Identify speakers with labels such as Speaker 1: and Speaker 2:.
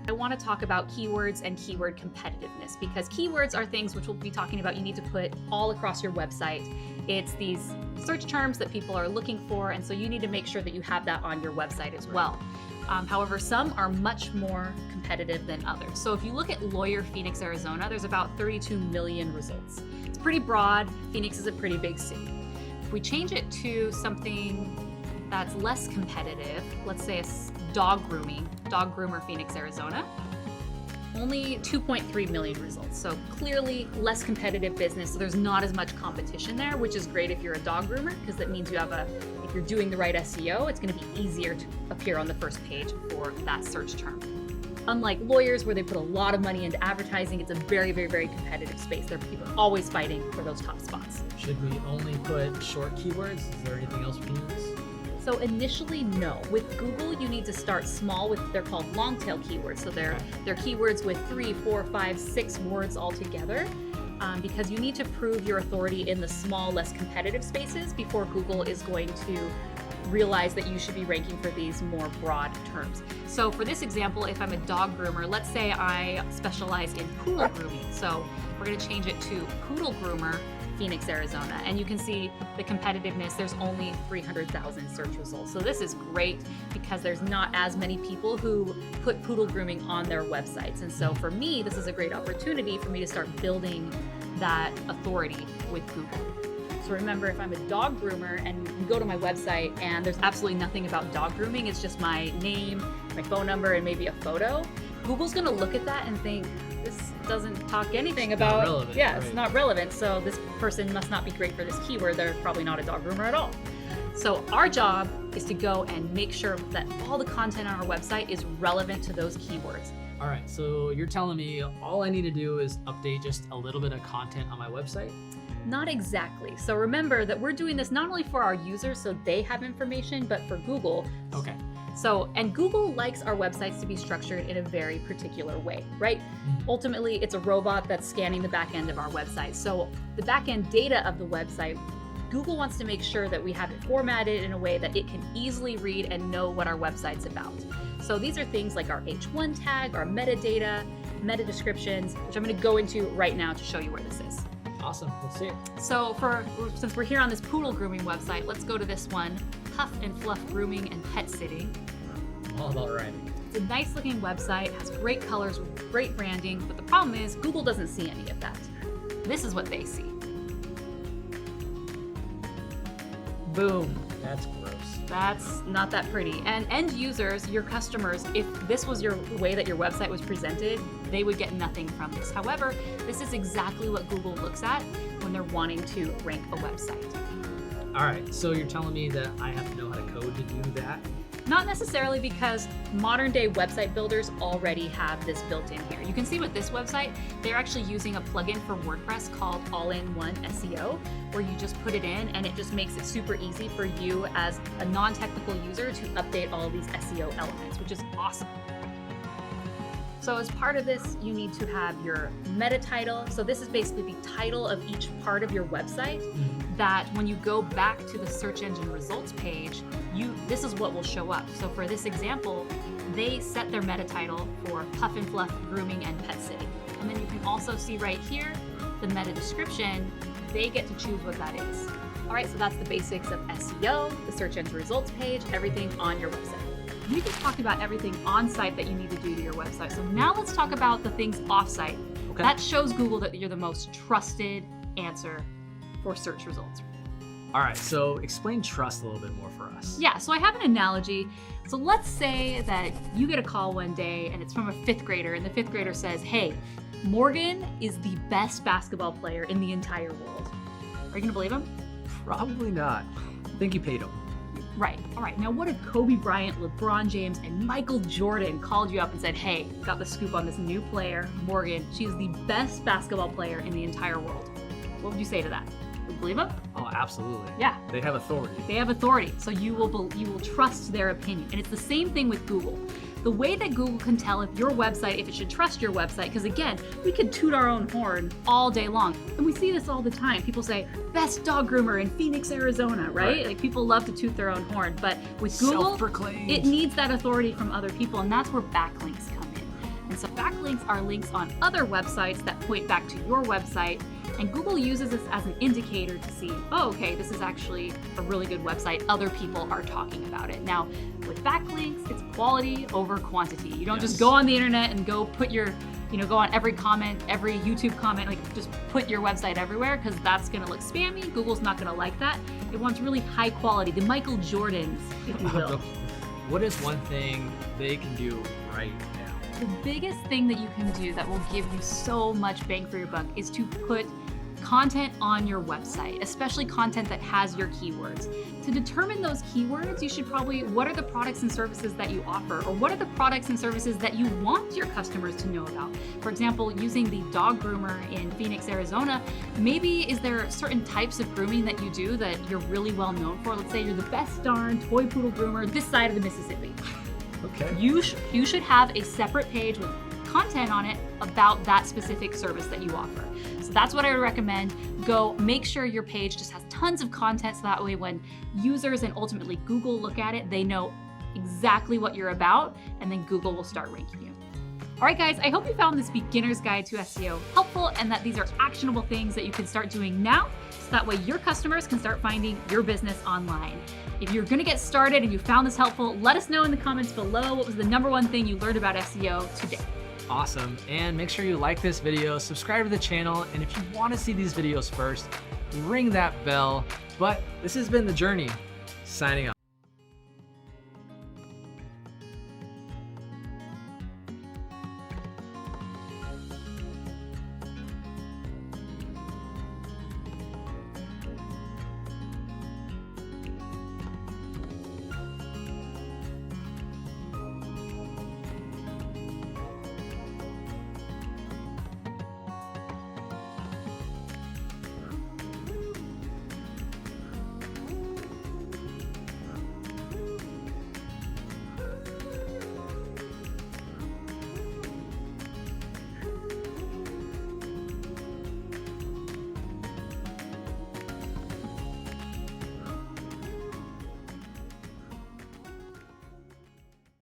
Speaker 1: I want to talk about keywords and keyword competitiveness, because keywords are things which we'll be talking about you need to put all across your website. It's these search terms that people are looking for, and so you need to make sure that you have that on your website as well. However, some are much more competitive than others. So if you look at lawyer Phoenix, Arizona, there's about 32 million results. It's pretty broad. Phoenix is a pretty big city. If we change it to something that's less competitive, let's say a dog groomer Phoenix, Arizona, only 2.3 million results. So clearly less competitive business. So there's not as much competition there, which is great if you're a dog groomer, because that means you have if you're doing the right SEO, it's going to be easier to appear on the first page for that search term. Unlike lawyers, where they put a lot of money into advertising, it's a very, very, very competitive space. There are people always fighting for those top spots.
Speaker 2: Should we only put short keywords? Is there anything else we can use?
Speaker 1: So initially, no. With Google, you need to start small with, they're called long tail keywords. So they're keywords with 3, 4, 5, 6 words all together, because you need to prove your authority in the small, less competitive spaces before Google is going to realize that you should be ranking for these more broad terms. So for this example, if I'm a dog groomer, let's say I specialize in poodle grooming. So we're going to change it to poodle groomer Phoenix, Arizona, and you can see the competitiveness. There's only 300,000 search results. So this is great because there's not as many people who put poodle grooming on their websites. And so for me, this is a great opportunity for me to start building that authority with Google. So remember, if I'm a dog groomer and you go to my website and there's absolutely nothing about dog grooming, it's just my name, my phone number, and maybe a photo, Google's gonna look at that and think, this doesn't talk anything about,
Speaker 2: relevant,
Speaker 1: yeah,
Speaker 2: right.
Speaker 1: It's not relevant. So this person must not be great for this keyword. They're probably not a dog groomer at all. So our job is to go and make sure that all the content on our website is relevant to those keywords.
Speaker 2: All right, so you're telling me all I need to do is update just a little bit of content on my website?
Speaker 1: Not exactly. So remember that we're doing this not only for our users so they have information, but for Google.
Speaker 2: Okay.
Speaker 1: So, and Google likes our websites to be structured in a very particular way, right? Ultimately, it's a robot that's scanning the back end of our website. So the back end data of the website, Google wants to make sure that we have it formatted in a way that it can easily read and know what our website's about. So these are things like our H1 tag, our metadata, meta descriptions, which I'm going to go into right now to show you where this is.
Speaker 2: Awesome, let's see it.
Speaker 1: So since we're here on this poodle grooming website, let's go to this one, Puff and Fluff Grooming and Pet Sitting.
Speaker 2: All about rhyming.
Speaker 1: It's a nice looking website, has great colors, great branding, but the problem is Google doesn't see any of that. This is what they see. Boom.
Speaker 2: That's gross.
Speaker 1: That's not that pretty. And end users, your customers, if this was the way that your website was presented, they would get nothing from this. However, this is exactly what Google looks at when they're wanting to rank a website.
Speaker 2: All right, so you're telling me that I have to know how to code to do that?
Speaker 1: Not necessarily, because modern day website builders already have this built in here. You can see with this website, they're actually using a plugin for WordPress called All-in-One SEO, where you just put it in and it just makes it super easy for you as a non-technical user to update all of these SEO elements, which is awesome. So as part of this, you need to have your meta title. So this is basically the title of each part of your website that when you go back to the search engine results page, this is what will show up. So for this example, they set their meta title for Puff and Fluff Grooming and Pet Sitting. And then you can also see right here, the meta description, they get to choose what that is. All right, so that's the basics of SEO, the search engine results page, everything on your website. We just talked about everything on site that you need to do to your website. So now let's talk about the things off site.
Speaker 2: Okay.
Speaker 1: That shows Google that you're the most trusted answer for search results.
Speaker 2: All right, so explain trust a little bit more for us.
Speaker 1: Yeah, so I have an analogy. So let's say that you get a call one day and it's from a 5th grader, and the 5th grader says, hey, Morgan is the best basketball player in the entire world. Are you gonna believe him?
Speaker 2: Probably not. I think you paid him.
Speaker 1: Right. All right. Now, what if Kobe Bryant, LeBron James, and Michael Jordan called you up and said, hey, got the scoop on this new player, Morgan. She's the best basketball player in the entire world. What would you say to that? Would you believe them?
Speaker 2: Oh, absolutely.
Speaker 1: Yeah.
Speaker 2: They have authority.
Speaker 1: They have authority, so you will trust their opinion. And it's the same thing with Google. The way that Google can tell if your website, if it should trust your website, because again, we could toot our own horn all day long. And we see this all the time. People say, best dog groomer in Phoenix, Arizona, right? Like people love to toot their own horn. But with Google,
Speaker 2: Self-proclaimed.
Speaker 1: it needs that authority from other people, and that's where backlinks come in. And so backlinks are links on other websites that point back to your website. And Google uses this as an indicator to see, oh, okay, this is actually a really good website. Other people are talking about it. Now, with backlinks, it's quality over quantity. You don't just go on the internet and go put your, go on every comment, every YouTube comment, like just put your website everywhere, because that's gonna look spammy. Google's not gonna like that. It wants really high quality, the Michael Jordans, if you will.
Speaker 2: What is one thing they can do right now?
Speaker 1: The biggest thing that you can do that will give you so much bang for your buck is to put content on your website, especially content that has your keywords. To determine those keywords, you should probably, what are the products and services that you offer? Or what are the products and services that you want your customers to know about? For example, using the dog groomer in Phoenix, Arizona, maybe is there certain types of grooming that you do that you're really well known for? Let's say you're the best darn toy poodle groomer this side of the Mississippi.
Speaker 2: Okay.
Speaker 1: You should have a separate page with content on it about that specific service that you offer. So that's what I would recommend. Go make sure your page just has tons of content, so that way when users and ultimately Google look at it, they know exactly what you're about, and then Google will start ranking you. All right, guys, I hope you found this beginner's guide to SEO helpful and that these are actionable things that you can start doing now, so that way your customers can start finding your business online. If you're gonna get started and you found this helpful, let us know in the comments below what was the #1 thing you learned about SEO today.
Speaker 2: Awesome, and make sure you like this video, subscribe to the channel, and if you want to see these videos first, ring that bell. But this has been The Journey, signing off.